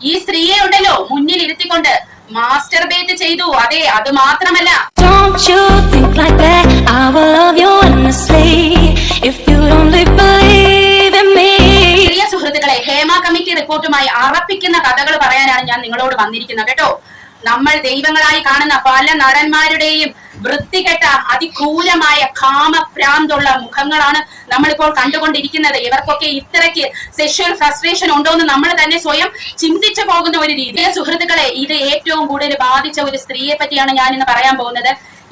ഈ സ്ത്രീയെ ഉണ്ടല്ലോ മുന്നിൽ ഇരുത്തിക്കൊണ്ട് മാസ്റ്റർബേറ്റ് ചെയ്തു. അതെ, അത് മാത്രമല്ല, പ്രിയ സുഹൃത്തുക്കളെ, ഹേമ കമ്മിറ്റി റിപ്പോർട്ടുമായി അറപ്പിക്കുന്ന കഥകൾ പറയാനാണ് ഞാൻ നിങ്ങളോട് വന്നിരിക്കുന്നത് കേട്ടോ. നമ്മൾ ദൈവങ്ങളായി കാണുന്ന പല നടന്മാരുടെയും വൃത്തികെട്ട അതിക്രൂരമായ കാമഭ്രാന്തുള്ള മുഖങ്ങളാണ് നമ്മളിപ്പോൾ കണ്ടുകൊണ്ടിരിക്കുന്നത്. ഇവർക്കൊക്കെ ഇത്രയ്ക്ക് സെക്ഷൽ ഫ്രസ്ട്രേഷൻ ഉണ്ടോ എന്ന് നമ്മൾ തന്നെ സ്വയം ചിന്തിച്ചു പോകുന്ന ഒരു രീതി. സുഹൃത്തുക്കളെ, ഇത് ഏറ്റവും കൂടുതൽ ബാധിച്ച ഒരു സ്ത്രീയെ പറ്റിയാണ് ഞാൻ ഇന്ന് പറയാൻ പോകുന്നത്.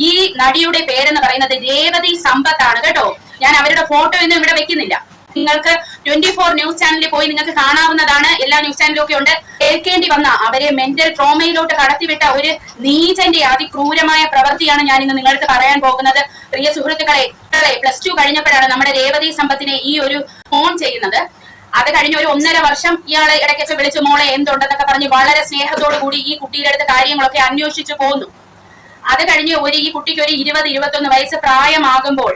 ഈ നടിയുടെ പേരെന്ന് പറയുന്നത് രേവതി സമ്പത്താണ് കേട്ടോ. ഞാൻ അവരുടെ ഫോട്ടോ ഒന്നും ഇവിടെ വെക്കുന്നില്ല. നിങ്ങൾക്ക് 24 ന്യൂസ് ചാനലിൽ പോയി നിങ്ങൾക്ക് കാണാവുന്നതാണ്. എല്ലാ ന്യൂസ് ചാനലും ഒക്കെ ഉണ്ട്. കേൾക്കേണ്ടി വന്ന അവരെ മെന്റൽ ട്രോമയിലോട്ട് കടത്തിവിട്ട ഒരു നീചന്റെ അതിക്രൂരമായ പ്രവൃത്തിയാണ് ഞാൻ ഇന്ന് നിങ്ങൾക്ക് പറയാൻ പോകുന്നത്. പ്രിയ സുഹൃത്തുക്കളെ, +2 കഴിഞ്ഞപ്പോഴാണ് നമ്മുടെ രേവതി സമ്പത്തിനെ ഈ ഒരു ഫോൺ ചെയ്യുന്നത്. അത് കഴിഞ്ഞ ഒരു 1.5 വർഷം ഇയാളെ ഇടയ്ക്കൊക്കെ വിളിച്ച് മോളെ എന്തുണ്ടെന്നൊക്കെ പറഞ്ഞ് വളരെ സ്നേഹത്തോടു കൂടി ഈ കുട്ടിയുടെ അടുത്ത് കാര്യങ്ങളൊക്കെ അന്വേഷിച്ചു പോന്നു. അത് കഴിഞ്ഞ് ഈ കുട്ടിക്ക് ഒരു 20-21 വയസ്സ് പ്രായമാകുമ്പോൾ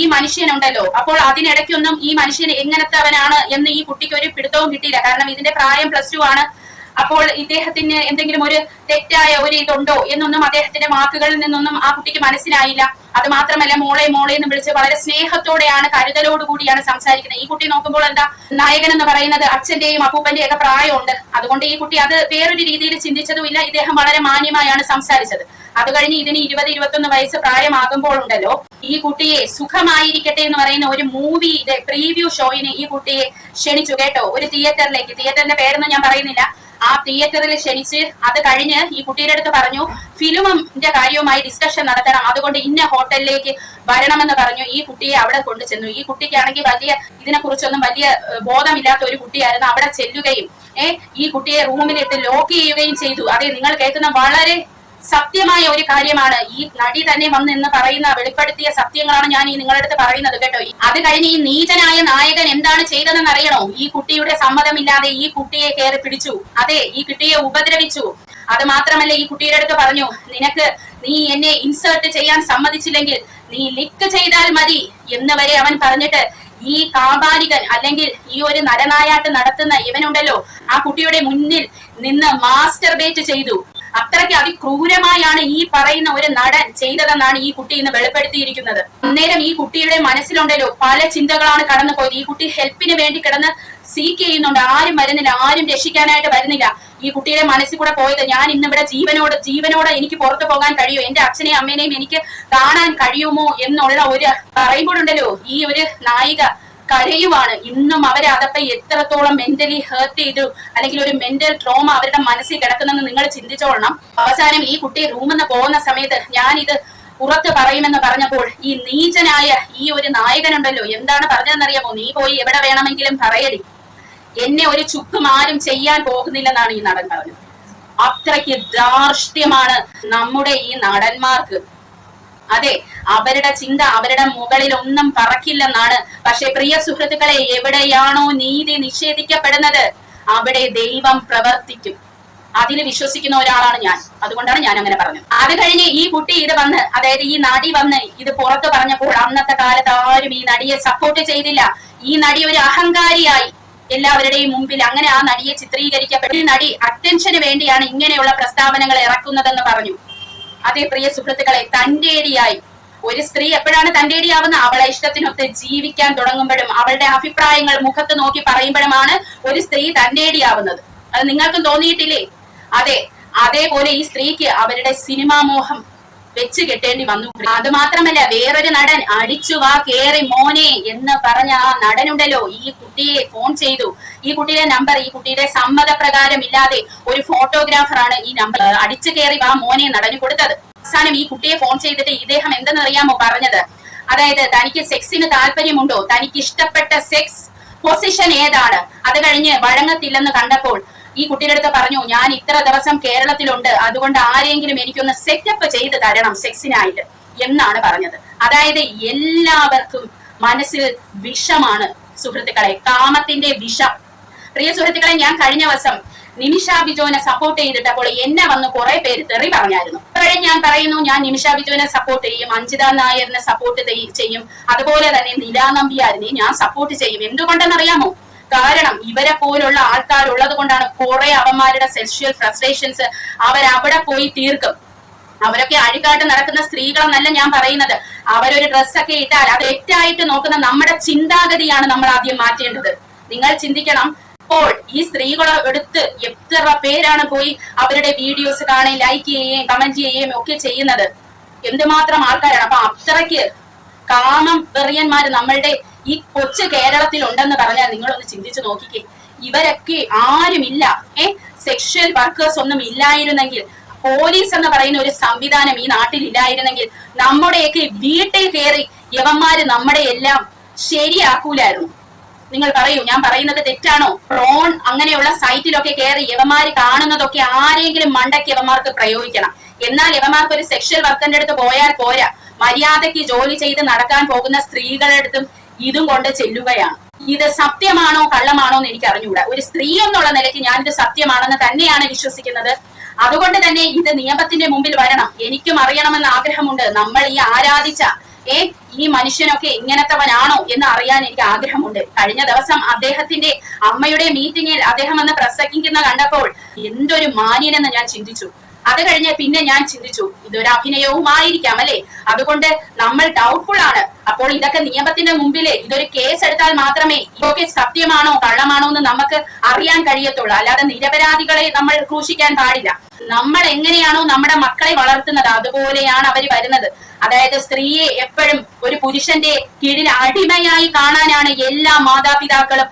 ഈ മനുഷ്യനുണ്ടല്ലോ, അപ്പോൾ അതിനിടയ്ക്കൊന്നും ഈ മനുഷ്യൻ എങ്ങനത്തവനാണ് എന്ന് ഈ കുട്ടിക്ക് ഒരു പിടുത്തവും കിട്ടിയില്ല. കാരണം ഇതിന്റെ പ്രായം +2 ആണ്. അപ്പോൾ ഇദ്ദേഹത്തിന് എന്തെങ്കിലും ഒരു തെറ്റായ ഒരു ഇതുണ്ടോ എന്നൊന്നും അദ്ദേഹത്തിന്റെ വാക്കുകളിൽ നിന്നൊന്നും ആ കുട്ടിക്ക് മനസ്സിലായില്ല. അത് മാത്രമല്ല, മോളെ മോളെ എന്ന് വിളിച്ച് വളരെ സ്നേഹത്തോടെയാണ്, കരുതലോടുകൂടിയാണ് സംസാരിക്കുന്നത്. ഈ കുട്ടി നോക്കുമ്പോൾ എന്താ, നായകൻ എന്ന് പറയുന്നത് അച്ഛന്റെയും അപ്പൂപ്പന്റെയും ഒക്കെ പ്രായമുണ്ട്. അതുകൊണ്ട് ഈ കുട്ടി അത് വേറൊരു രീതിയിൽ ചിന്തിച്ചതുമില്ല. ഇദ്ദേഹം വളരെ മാന്യമായാണ് സംസാരിച്ചത്. അത് കഴിഞ്ഞ് ഇതിന് 20-21 വയസ്സ് പ്രായമാകുമ്പോൾ ഉണ്ടല്ലോ, ഈ കുട്ടിയെ സുഖമായിരിക്കട്ടെ എന്ന് പറയുന്ന ഒരു മൂവിയുടെ പ്രീവ്യൂ ഷോയിന് ഈ കുട്ടിയെ ക്ഷണിച്ചു കേട്ടോ, ഒരു തിയേറ്ററിലേക്ക്. തിയേറ്ററിന്റെ പേരൊന്നും ഞാൻ പറയുന്നില്ല. ആ തിയേറ്ററിൽ ക്ഷണിച്ച് അത് കഴിഞ്ഞ് ഈ കുട്ടിയുടെ അടുത്ത് പറഞ്ഞു ഫിലിമിന്റെ കാര്യവുമായി ഡിസ്കഷൻ നടത്തണം, അതുകൊണ്ട് ഇന്ന ഹോട്ടലിലേക്ക് വരണമെന്ന് പറഞ്ഞു. ഈ കുട്ടിയെ അവിടെ കൊണ്ടു ചെന്നു. ഈ കുട്ടിക്കാണെങ്കിൽ ഇതിനെ കുറിച്ചൊന്നും വലിയ ബോധമില്ലാത്ത ഒരു കുട്ടിയായിരുന്നു. അവിടെ ചെല്ലുകയും ഈ കുട്ടിയെ റൂമിലിട്ട് ലോക്ക് ചെയ്യുകയും ചെയ്തു. അതെ, നിങ്ങൾ കേൾക്കുന്ന വളരെ സത്യമായ ഒരു കാര്യമാണ്. ഈ നടി തന്നെ വന്ന് എന്ന് പറയുന്ന വെളിപ്പെടുത്തിയ സത്യങ്ങളാണ് ഞാൻ ഈ നിങ്ങളുടെ അടുത്ത് പറയുന്നത് കേട്ടോ. അത് കഴിഞ്ഞ് ഈ നീചനായ നായകൻ എന്താണ് ചെയ്തതെന്ന് അറിയണോ? ഈ കുട്ടിയുടെ സമ്മതമില്ലാതെ ഈ കുട്ടിയെ കയറി പിടിച്ചു. അതെ, ഈ കുട്ടിയെ ഉപദ്രവിച്ചു. അത് മാത്രമല്ല, ഈ കുട്ടിയുടെ അടുത്ത് പറഞ്ഞു, നീ എന്നെ ഇൻസേർട്ട് ചെയ്യാൻ സമ്മതിച്ചില്ലെങ്കിൽ നീ ലിക്ക് ചെയ്താൽ മതി എന്ന് വരെ അവൻ പറഞ്ഞിട്ട് ഈ കാബാലികൻ അല്ലെങ്കിൽ ഈ ഒരു നരനായാട്ട് നടത്തുന്ന ഇവനുണ്ടല്ലോ, ആ കുട്ടിയുടെ മുന്നിൽ നിന്ന് മാസ്റ്റർബേറ്റ് ചെയ്തു. അത്രയ്ക്ക് അതിക്രൂരമായാണ് ഈ പറയുന്ന ഒരു നടൻ ചെയ്തതെന്നാണ് ഈ കുട്ടി ഇന്ന് വെളിപ്പെടുത്തിയിരിക്കുന്നത്. അന്നേരം ഈ കുട്ടിയുടെ മനസ്സിലുണ്ടല്ലോ പല ചിന്തകളാണ് കടന്നു പോയത്. ഈ കുട്ടി ഹെൽപ്പിന് വേണ്ടി കിടന്ന് സീക്ക് ചെയ്യുന്നുണ്ട്. ആരും വരുന്നില്ല, ആരും രക്ഷിക്കാനായിട്ട് വരുന്നില്ല. ഈ കുട്ടിയുടെ മനസ്സിൽ കൂടെ പോയത്, ഞാൻ ഇന്നിവിടെ ജീവനോടെ എനിക്ക് പുറത്തു പോകാൻ കഴിയുമോ, എന്റെ അച്ഛനെയും അമ്മേനെയും എനിക്ക് കാണാൻ കഴിയുമോ എന്നുള്ള ഒരു പറയുമ്പോഴുണ്ടല്ലോ, ഈ ഒരു നായിക കരയുവാണ്. ഇന്നും അവരെ അതൊക്കെ എത്രത്തോളം മെന്റലി ഹേർട്ട് ചെയ്തു, അല്ലെങ്കിൽ ഒരു മെന്റൽ ട്രോമ അവരുടെ മനസ്സിൽ കിടക്കുന്നെന്ന് നിങ്ങൾ ചിന്തിച്ചോളണം. അവസാനം ഈ കുട്ടി റൂമിൽ നിന്ന് പോകുന്ന സമയത്ത് ഞാനിത് പുറത്ത് പറയുമെന്ന് പറഞ്ഞപ്പോൾ ഈ നീചനായ ഈ ഒരു നായകനുണ്ടല്ലോ എന്താണ് പറഞ്ഞതെന്നറിയാമോ? നീ പോയി എവിടെ വേണമെങ്കിലും പറയടി, എന്നെ ഒരു ചുക്കും ആരും ചെയ്യാൻ പോകുന്നില്ലെന്നാണ് ഈ നടൻ പറഞ്ഞത്. അത്രയ്ക്ക് ധാർഷ്ട്യമാണ് നമ്മുടെ ഈ നടന്മാർക്ക്. അതെ, അവരുടെ ചിന്ത അവരുടെ മുകളിൽ ഒന്നും പറക്കില്ലെന്നാണ്. പക്ഷെ പ്രിയ സുഹൃത്തുക്കളെ, എവിടെയാണോ നീതി നിഷേധിക്കപ്പെടുന്നത് അവിടെ ദൈവം പ്രവർത്തിക്കും. അതിൽ വിശ്വസിക്കുന്ന ഒരാളാണ് ഞാൻ. അതുകൊണ്ടാണ് ഞാൻ അങ്ങനെ പറഞ്ഞത്. അത് കഴിഞ്ഞ് ഈ കുട്ടി ഇത് വന്ന്, അതായത് ഈ നടി വന്ന് ഇത് പുറത്ത് പറഞ്ഞപ്പോൾ അന്നത്തെ കാലത്ത് ആരും ഈ നടിയെ സപ്പോർട്ട് ചെയ്തില്ല. ഈ നടി ഒരു അഹങ്കാരിയായി എല്ലാവരുടെയും മുമ്പിൽ അങ്ങനെ ആ നടിയെ ചിത്രീകരിക്കപ്പെട്ടു. ഈ നടി അറ്റൻഷന് വേണ്ടിയാണ് ഇങ്ങനെയുള്ള പ്രസ്താവനകൾ ഇറക്കുന്നതെന്ന് പറഞ്ഞു. അതേ പ്രിയ സുഹൃത്തുക്കളെ, തന്റേടിയായി ഒരു സ്ത്രീ എപ്പോഴാണ് തന്റേടിയാവുന്ന? അവളെ ഇഷ്ടത്തിനൊത്ത് ജീവിക്കാൻ തുടങ്ങുമ്പോഴും അവളുടെ അഭിപ്രായങ്ങൾ മുഖത്ത് നോക്കി പറയുമ്പോഴുമാണ് ഒരു സ്ത്രീ തന്റേടിയാവുന്നത്. അത് നിങ്ങൾക്കും തോന്നിയിട്ടില്ലേ? അതെ, അതേപോലെ ഈ സ്ത്രീക്ക് അവരുടെ സിനിമാ മോഹം വെച്ച് കെട്ടേണ്ടി വന്നു. അത് മാത്രമല്ല, വേറൊരു നടൻ അടിച്ചു വാ കേറി മോനെ എന്ന് പറഞ്ഞ ആ നടനുണ്ടല്ലോ ഈ കുട്ടിയെ ഫോൺ ചെയ്തു. ഈ കുട്ടിയുടെ നമ്പർ ഈ കുട്ടിയുടെ സമ്മതപ്രകാരം ഇല്ലാതെ ഒരു ഫോട്ടോഗ്രാഫറാണ് ഈ നമ്പർ അടിച്ചു കയറി വാ മോനെ നടന് കൊടുത്തത്. അവസാനം ഈ കുട്ടിയെ ഫോൺ ചെയ്തിട്ട് ഇദ്ദേഹം എന്തെന്നറിയാമോ പറഞ്ഞത്? അതായത് തനിക്ക് സെക്സിന് താല്പര്യമുണ്ടോ, തനിക്ക് ഇഷ്ടപ്പെട്ട സെക്സ് പൊസിഷൻ ഏതാണ്, അത് കഴിഞ്ഞ് വഴങ്ങത്തില്ലെന്ന് കണ്ടപ്പോൾ ഈ കുട്ടിയുടെ അടുത്ത് പറഞ്ഞു, ഞാൻ ഇത്ര ദിവസം കേരളത്തിലുണ്ട്, അതുകൊണ്ട് ആരെങ്കിലും എനിക്കൊന്ന് സെറ്റപ്പ് ചെയ്ത് തരണം സെക്സിനായിട്ട് എന്നാണ് പറഞ്ഞത്. അതായത് എല്ലാവർക്കും മനസ്സിൽ വിഷമാണ് സുഹൃത്തുക്കളെ, കാമത്തിന്റെ വിഷം. പ്രിയ സുഹൃത്തുക്കളെ, ഞാൻ കഴിഞ്ഞ ദിവസം നിമിഷ ബിജോനെ സപ്പോർട്ട് ചെയ്തിട്ടപ്പോൾ എന്നെ വന്ന് കുറെ പേര് തെറി പറഞ്ഞായിരുന്നു. അപ്പോഴും ഞാൻ പറയുന്നു, ഞാൻ നിമിഷ ബിജോനെ സപ്പോർട്ട് ചെയ്യും, അഞ്ജിത നായരിനെ സപ്പോർട്ട് ചെയ്യും, അതുപോലെ തന്നെ നിലാ നമ്പ്യാരിനെ ഞാൻ സപ്പോർട്ട് ചെയ്യും. എന്തുകൊണ്ടെന്നറിയാമോ? കാരണം ഇവരെ പോലുള്ള ആൾക്കാരുള്ളത് കൊണ്ടാണ് കുറെ അവന്മാരുടെ സെക്ഷൽ ഫ്രസ്ട്രേഷൻസ് അവരവിടെ പോയി തീർക്കും. അവരൊക്കെ അഴികാട്ട് നടക്കുന്ന സ്ത്രീകളെന്നല്ല ഞാൻ പറയുന്നത്. അവരൊരു ഡ്രസ്സൊക്കെ ഇട്ടാൽ അത് തെറ്റായിട്ട് നോക്കുന്ന നമ്മുടെ ചിന്താഗതിയാണ് നമ്മൾ ആദ്യം മാറ്റേണ്ടത്. നിങ്ങൾ ചിന്തിക്കണം, ഇപ്പോൾ ഈ സ്ത്രീകളെ എടുത്ത് എത്ര പേരാണ് പോയി അവരുടെ വീഡിയോസ് കാണുകയും ലൈക്ക് ചെയ്യുകയും കമന്റ് ചെയ്യുകയും ഒക്കെ ചെയ്യുന്നത്. എന്തുമാത്രം ആൾക്കാരാണ്. അപ്പൊ അത്രയ്ക്ക് കാമം വെറിയന്മാര് നമ്മളുടെ ഈ കൊച്ചു കേരളത്തിൽ ഉണ്ടെന്ന് പറഞ്ഞാൽ നിങ്ങളൊന്ന് ചിന്തിച്ചു നോക്കിക്കേ. ഇവരൊക്കെ ആരുമില്ല. സെക്ഷൽ വർക്കേഴ്സ് ഒന്നും ഇല്ലായിരുന്നെങ്കിൽ, പോലീസ് എന്ന് പറയുന്ന ഒരു സംവിധാനം ഈ നാട്ടിൽ ഇല്ലായിരുന്നെങ്കിൽ നമ്മുടെയൊക്കെ വീട്ടിൽ കയറി യവന്മാര് നമ്മുടെ എല്ലാം ശരിയാക്കൂലായിരുന്നു. നിങ്ങൾ പറയൂ, ഞാൻ പറയുന്നത് തെറ്റാണോ? പ്രോൺ അങ്ങനെയുള്ള സൈറ്റിലൊക്കെ കയറി യവന്മാര് കാണുന്നതൊക്കെ ആരെങ്കിലും മണ്ടയ്ക്ക് യവന്മാർക്ക് പ്രയോഗിക്കണം. എന്നാൽ യവന്മാർക്ക് ഒരു സെക്ഷൽ വർക്കറിന്റെ അടുത്ത് പോയാൽ പോരാ, മര്യാദയ്ക്ക് ജോലി ചെയ്ത് നടക്കാൻ പോകുന്ന സ്ത്രീകളുടെ അടുത്തും ഇതും കൊണ്ട് ചെല്ലുകയാണ്. ഇത് സത്യമാണോ കള്ളമാണോ എന്ന് എനിക്ക് അറിഞ്ഞുകൂടാ. ഒരു സ്ത്രീ എന്നുള്ള നിലയ്ക്ക് ഞാനിത് സത്യമാണെന്ന് തന്നെയാണ് വിശ്വസിക്കുന്നത്. അതുകൊണ്ട് തന്നെ ഇത് നിയമത്തിന്റെ മുമ്പിൽ വരണം. എനിക്കും അറിയണമെന്ന് ആഗ്രഹമുണ്ട്. നമ്മൾ ഈ ആരാധിച്ച ഈ മനുഷ്യനൊക്കെ ഇങ്ങനത്തവനാണോ എന്ന് അറിയാൻ എനിക്ക് ആഗ്രഹമുണ്ട്. കഴിഞ്ഞ ദിവസം അദ്ദേഹത്തിന്റെ അമ്മയുടെ മീറ്റിംഗിൽ അദ്ദേഹം വന്ന് പ്രസംഗിക്കുന്ന കണ്ടപ്പോൾ എന്തൊരു മാന്യനെന്ന് ഞാൻ ചിന്തിച്ചു. അത് കഴിഞ്ഞ് പിന്നെ ഞാൻ ചിന്തിച്ചു, ഇതൊരു അഭിനയവുമായിരിക്കാം അല്ലെ? അതുകൊണ്ട് നമ്മൾ ഡൗട്ട്ഫുൾ ആണ്. അപ്പോൾ ഇതൊക്കെ നിയമത്തിന്റെ മുമ്പില് ഇതൊരു കേസ് എടുത്താൽ മാത്രമേ ഇതൊക്കെ സത്യമാണോ കള്ളമാണോ എന്ന് നമുക്ക് അറിയാൻ കഴിയത്തുള്ളൂ. അല്ലാതെ നിരപരാധികളെ നമ്മൾ ക്രൂശിക്കാൻ പാടില്ല. നമ്മൾ എങ്ങനെയാണോ നമ്മുടെ മക്കളെ വളർത്തുന്നത് അതുപോലെയാണ് അവർ വരുന്നത്. അതായത് സ്ത്രീയെ എപ്പോഴും ഒരു പുരുഷന്റെ കീഴിൽ അടിമയായി കാണാനാണ് എല്ലാ മാതാപിതാക്കളും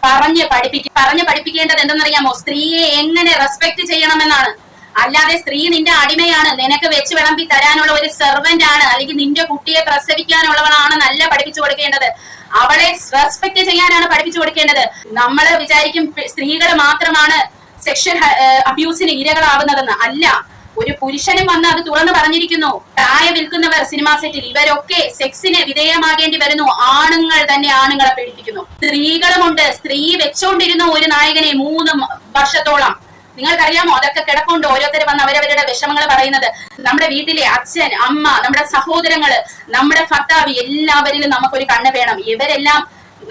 പറഞ്ഞു പഠിപ്പിക്കേണ്ടത്. എന്തെന്നറിയാമോ? സ്ത്രീയെ എങ്ങനെ റെസ്പെക്ട് ചെയ്യണമെന്നാണ്. അല്ലാതെ സ്ത്രീ നിന്റെ അടിമയാണ്, നിനക്ക് വെച്ച് വിളമ്പി തരാനുള്ള ഒരു സെർവന്റ് ആണ്, അല്ലെങ്കിൽ നിന്റെ കുട്ടിയെ പ്രസവിക്കാനുള്ളവളാണ് നല്ല പഠിപ്പിച്ചു കൊടുക്കേണ്ടത്. അവളെ റെസ്പെക്ട് ചെയ്യാനാണ് പഠിപ്പിച്ചു കൊടുക്കേണ്ടത്. നമ്മൾ വിചാരിക്കും സ്ത്രീകൾ മാത്രമാണ് സെക്ഷൽ അബ്യൂസിന് ഇരകളാവുന്നതെന്ന്. അല്ല, ഒരു പുരുഷനും വന്ന് അത് തുറന്നു പറഞ്ഞിരിക്കുന്നു. ചായ വിൽക്കുന്നവർ സിനിമാ സെറ്റിൽ ഇവരൊക്കെ സെക്സിന് വിധേയമാകേണ്ടി വരുന്നു. ആണുങ്ങൾ തന്നെ ആണുങ്ങളെ പീഡിപ്പിക്കുന്നു. സ്ത്രീകളുമുണ്ട്. സ്ത്രീ വെച്ചോണ്ടിരുന്നു ഒരു നായകനെ 3 വർഷത്തോളം. നിങ്ങൾക്കറിയാമോ? അതൊക്കെ കിടപ്പുണ്ട്. ഓരോരുത്തർ വന്ന് അവരവരുടെ വിഷമങ്ങൾ പറയുന്നത്. നമ്മുടെ വീട്ടിലെ അച്ഛൻ, അമ്മ, നമ്മുടെ സഹോദരങ്ങള്, നമ്മുടെ ഭർത്താവ്, എല്ലാവരിലും നമുക്കൊരു കണ്ണ് വേണം. ഇവരെല്ലാം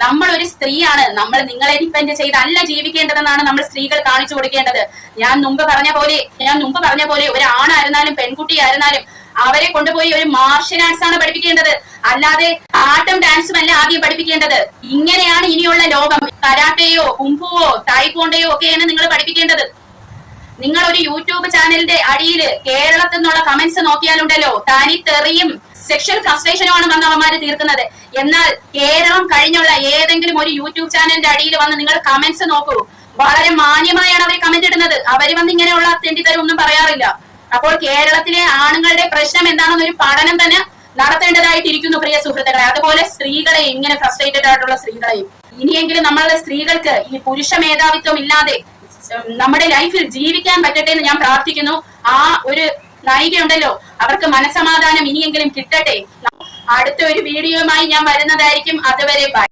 നമ്മളൊരു സ്ത്രീയാണ്. നമ്മൾ നിങ്ങളെ ഡിപ്പെൻഡ് ചെയ്തല്ല ജീവിക്കേണ്ടതെന്നാണ് നമ്മൾ സ്ത്രീകൾ കാണിച്ചു കൊടുക്കേണ്ടത്. ഞാൻ മുമ്പ് പറഞ്ഞ പോലെ ഒരു ആണായിരുന്നാലും പെൺകുട്ടിയായിരുന്നാലും അവരെ കൊണ്ടുപോയി ഒരു മാർഷ്യൽ ആർട്സ് ആണ് പഠിപ്പിക്കേണ്ടത്. അല്ലാതെ ആട്ടും ഡാൻസും അല്ല ആദ്യം പഠിപ്പിക്കേണ്ടത്. ഇങ്ങനെയാണ് ഇനിയുള്ള ലോകം. കരാട്ടയോ കുംഫുവോ തായ്ക്വോണ്ടയോ ഒക്കെയാണ് നിങ്ങൾ പഠിപ്പിക്കേണ്ടത്. നിങ്ങൾ ഒരു യൂട്യൂബ് ചാനലിന്റെ അടിയിൽ കേരളത്തിൽ നിന്നുള്ള കമന്റ്സ് നോക്കിയാലുണ്ടല്ലോ, തനി തെറിയും സെക്ഷൽ ഫ്രസ്ട്രേഷനുമാണ് വന്ന് അവന്മാര് തീർക്കുന്നത്. എന്നാൽ കേരളം കഴിഞ്ഞുള്ള ഏതെങ്കിലും ഒരു യൂട്യൂബ് ചാനലിന്റെ അടിയിൽ വന്ന് നിങ്ങൾ കമന്റ്സ് നോക്കൂ. വളരെ മാന്യമായാണ് അവർ കമന്റ് ഇടുന്നത്. അവര് വന്ന് ഇങ്ങനെയുള്ള തെണ്ടിത്തരം ഒന്നും പറയാറില്ല. അപ്പോൾ കേരളത്തിലെ ആണുങ്ങളുടെ പ്രശ്നം എന്താണെന്നൊരു പഠനം തന്നെ നടത്തേണ്ടതായിട്ടിരിക്കുന്നു പ്രിയ സുഹൃത്തുക്കളെ. അതുപോലെ സ്ത്രീകളെ, ഇങ്ങനെ ഫ്രസ്ട്രേറ്റഡ് ആയിട്ടുള്ള സ്ത്രീകളെയും ഇനിയെങ്കിലും നമ്മളുടെ സ്ത്രീകൾക്ക് ഈ പുരുഷ മേധാവിത്വം ഇല്ലാതെ നമ്മുടെ ലൈഫിൽ ജീവിക്കാൻ പറ്റട്ടെ എന്ന് ഞാൻ പ്രാർത്ഥിക്കുന്നു. ആ ഒരു നായികയുണ്ടല്ലോ, അവർക്ക് മനസമാധാനം ഇനിയെങ്കിലും കിട്ടട്ടെ. അടുത്ത ഒരു വീഡിയോയുമായി ഞാൻ വരുന്നതായിരിക്കും. അതുവരെ ബൈ.